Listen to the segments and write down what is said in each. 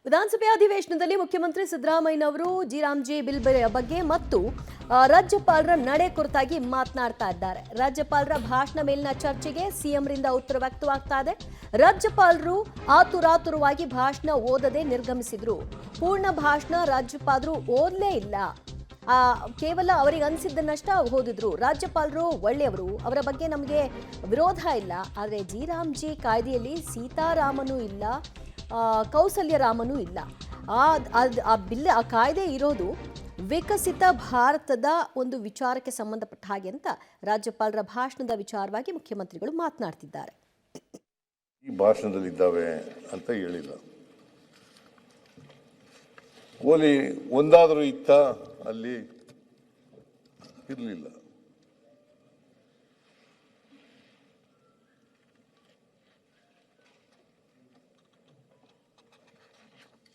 ವಿಧಾನಸಭೆ ಅಧಿವೇಶನದಲ್ಲಿ ಮುಖ್ಯಮಂತ್ರಿ ಸಿದ್ದರಾಮಯ್ಯನವರು ಜಿ ಬಿಲ್ ಬಗ್ಗೆ ಮತ್ತು ರಾಜ್ಯಪಾಲರ ನಡೆ ಕುರಿತಾಗಿ ಮಾತನಾಡ್ತಾ ಇದ್ದಾರೆ. ರಾಜ್ಯಪಾಲರ ಭಾಷಣ ಮೇಲಿನ ಚರ್ಚೆಗೆ ಸಿಎಂರಿಂದ ಉತ್ತರ ವ್ಯಕ್ತವಾಗ್ತಾ ಇದೆ. ರಾಜ್ಯಪಾಲರು ಆತುರಾತುರವಾಗಿ ಭಾಷಣ ಓದದೆ ನಿರ್ಗಮಿಸಿದ್ರು. ಪೂರ್ಣ ಭಾಷಣ ರಾಜ್ಯಪಾಲರು ಓದಲೇ ಇಲ್ಲ, ಕೇವಲ ಅವರಿಗೆ ಅನಿಸಿದ್ದನ್ನಷ್ಟ ಓದಿದ್ರು. ರಾಜ್ಯಪಾಲರು ಒಳ್ಳೆಯವರು, ಅವರ ಬಗ್ಗೆ ನಮಗೆ ವಿರೋಧ ಇಲ್ಲ. ಆದರೆ ಜಿ ಕಾಯ್ದೆಯಲ್ಲಿ ಸೀತಾರಾಮನೂ ಇಲ್ಲ, ಕೌಸಲ್ಯರಾಮನೂ ಇಲ್ಲ. ಆ ಕಾಯ್ದೆ ಇರೋದು ವಿಕಸಿತ ಭಾರತದ ಒಂದು ವಿಚಾರಕ್ಕೆ ಸಂಬಂಧಪಟ್ಟ ಹಾಗೆ ಅಂತ ರಾಜ್ಯಪಾಲರ ಭಾಷಣದ ವಿಚಾರವಾಗಿ ಮುಖ್ಯಮಂತ್ರಿಗಳು ಮಾತನಾಡ್ತಿದ್ದಾರೆ. ಈ ಭಾಷಣದಲ್ಲಿದ್ದಾವೆ ಅಂತ ಹೇಳಿಲ್ಲ. ಓಲಿ ಒಂದಾದರೂ ಇತ್ತ ಅಲ್ಲಿ ಇರಲಿಲ್ಲ.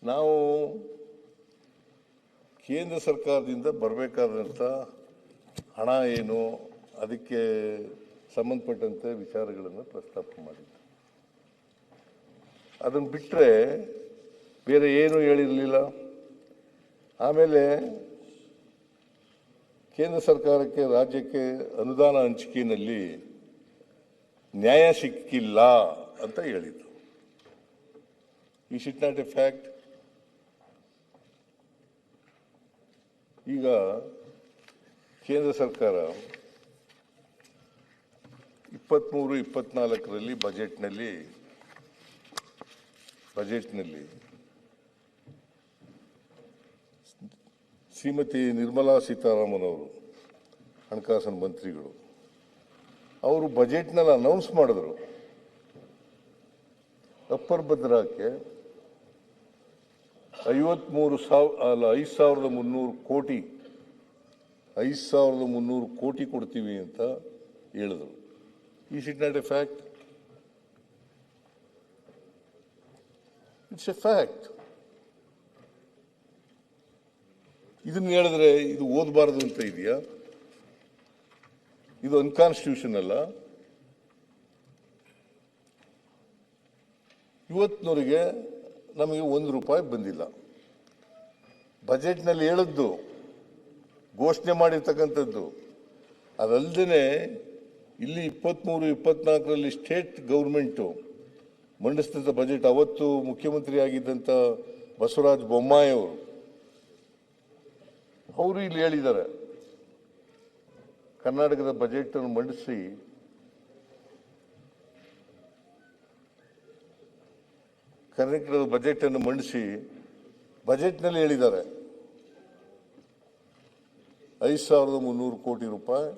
ನಾವು ಕೇಂದ್ರ ಸರ್ಕಾರದಿಂದ ಬರಬೇಕಾದಂಥ ಹಣ ಏನು, ಅದಕ್ಕೆ ಸಂಬಂಧಪಟ್ಟಂತೆ ವಿಚಾರಗಳನ್ನು ಪ್ರಸ್ತಾಪ ಮಾಡಿದ್ದೆ. ಅದನ್ನು ಬಿಟ್ಟರೆ ಬೇರೆ ಏನೂ ಹೇಳಿರಲಿಲ್ಲ. ಆಮೇಲೆ ಕೇಂದ್ರ ಸರ್ಕಾರಕ್ಕೆ ರಾಜ್ಯಕ್ಕೆ ಅನುದಾನ ಹಂಚಿಕೆಯಲ್ಲಿ ನ್ಯಾಯ ಸಿಕ್ಕಿಲ್ಲ ಅಂತ ಹೇಳಿದ್ದು. Is it not A fact? ಈಗ ಕೇಂದ್ರ ಸರ್ಕಾರ 23-24ರಲ್ಲಿ ಬಜೆಟ್ನಲ್ಲಿ ಶ್ರೀಮತಿ ನಿರ್ಮಲಾ ಸೀತಾರಾಮನ್ ಅವರು, ಹಣಕಾಸಿನ ಮಂತ್ರಿಗಳು, ಅವರು ಬಜೆಟ್ನಲ್ಲಿ ಅನೌನ್ಸ್ ಮಾಡಿದ್ರು ಅಪ್ಪರ್ ಭದ್ರಾಕ್ಕೆ 5,300 ಕೋಟಿ ಕೊಡ್ತೀವಿ ಅಂತ ಹೇಳಿದ್ರು. Is it not A fact? It's A fact. ಇದನ್ನ ಹೇಳಿದ್ರೆ ಇದು ಓದಬಾರದು ಅಂತ ಇದೆಯಾ? ಇದು ಅನ್ಕಾನ್ಸ್ಟಿಟ್ಯೂಷನ್ ಅಲ್ಲ. ಇವತ್ತಿನವರೆಗೆ ನಮಗೆ ₹1 ಬಂದಿಲ್ಲ. ಬಜೆಟ್ನಲ್ಲಿ ಹೇಳಿದ್ದು, ಘೋಷಣೆ ಮಾಡಿರ್ತಕ್ಕಂಥದ್ದು ಅದಲ್ಲದೆ ಇಲ್ಲಿ 23-24ರಲ್ಲಿ ಸ್ಟೇಟ್ ಗೌರ್ಮೆಂಟು ಮಂಡಿಸಿದ ಬಜೆಟ್, ಅವತ್ತು ಮುಖ್ಯಮಂತ್ರಿ ಆಗಿದ್ದಂಥ ಬಸವರಾಜ ಬೊಮ್ಮಾಯಿ ಅವರು ಇಲ್ಲಿ ಹೇಳಿದ್ದಾರೆ, ಕರ್ನಾಟಕದ ಬಜೆಟನ್ನು ಮಂಡಿಸಿ ಬಜೆಟ್ನಲ್ಲಿ ಹೇಳಿದ್ದಾರೆ 5,300 ಕೋಟಿ ರೂಪಾಯಿ